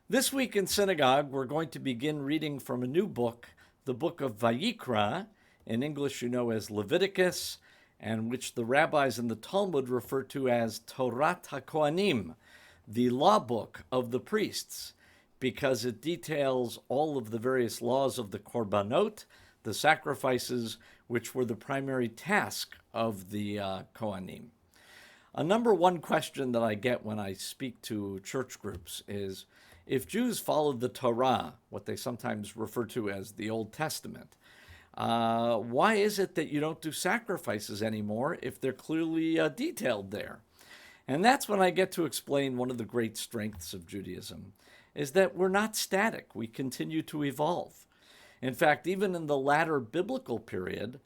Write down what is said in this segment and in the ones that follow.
This week in synagogue, we're going to begin reading from a new book, the book of Vayikra, in English you know as Leviticus, and which the rabbis in the Talmud refer to as Torah HaKohanim, the law book of the priests, because it details all of the various laws of the korbanot, the sacrifices, which were the primary task of the Kohanim. A number one question that I get when I speak to church groups is, if Jews followed the Torah, what they sometimes refer to as the Old Testament, why is it that you don't do sacrifices anymore if they're clearly detailed there? And that's when I get to explain one of the great strengths of Judaism, is that we're not static. We continue to evolve. In fact, even in the latter biblical period,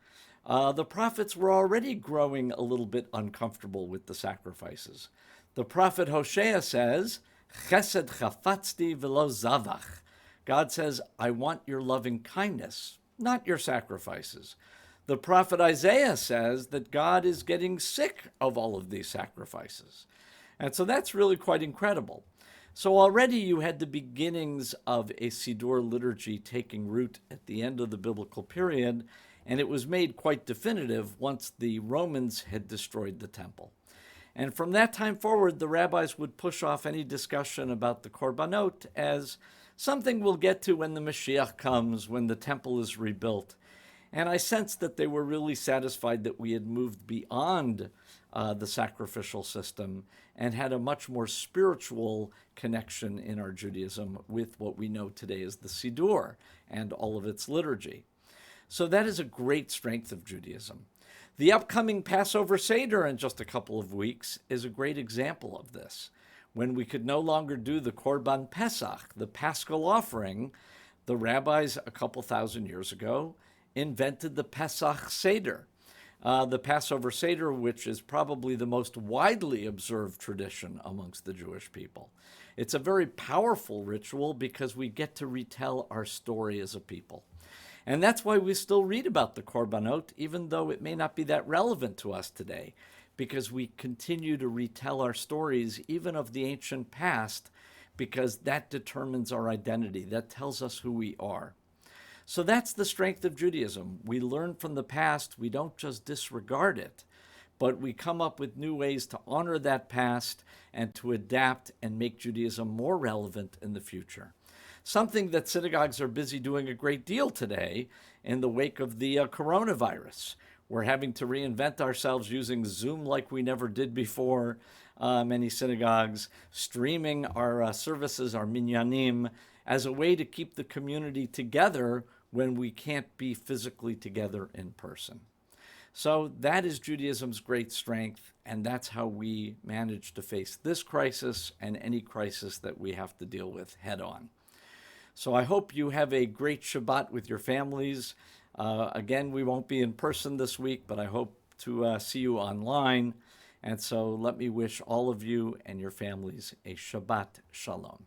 the prophets were already growing a little bit uncomfortable with the sacrifices. The prophet Hosea says, Chesed chafatzti v'lo zavach. God says, I want your loving kindness, not your sacrifices. The prophet Isaiah says that God is getting sick of all of these sacrifices. And so that's really quite incredible. So already you had the beginnings of a Siddur liturgy taking root at the end of the biblical period, and it was made quite definitive once the Romans had destroyed the temple. And from that time forward, the rabbis would push off any discussion about the korbanot as something we'll get to when the Mashiach comes, when the temple is rebuilt. And I sensed that they were really satisfied that we had moved beyond the sacrificial system and had a much more spiritual connection in our Judaism with what we know today as the Siddur and all of its liturgy. So that is a great strength of Judaism. The upcoming Passover Seder in just a couple of weeks is a great example of this. When we could no longer do the Korban Pesach, the Paschal offering, the rabbis a couple thousand years ago invented the Pesach Seder, the Passover Seder, which is probably the most widely observed tradition amongst the Jewish people. It's a very powerful ritual because we get to retell our story as a people. And that's why we still read about the korbanot, even though it may not be that relevant to us today, because we continue to retell our stories, even of the ancient past, because that determines our identity. That tells us who we are. So that's the strength of Judaism. We learn from the past. We don't just disregard it, but we come up with new ways to honor that past and to adapt and make Judaism more relevant in the future. Something that synagogues are busy doing a great deal today in the wake of the coronavirus. We're having to reinvent ourselves using Zoom like we never did before, many synagogues, streaming our services, our minyanim, as a way to keep the community together when we can't be physically together in person. So that is Judaism's great strength, and that's how we manage to face this crisis and any crisis that we have to deal with head on. So I hope you have a great Shabbat with your families. Again, we won't be in person this week, but I hope to see you online. And so let me wish all of you and your families a Shabbat Shalom.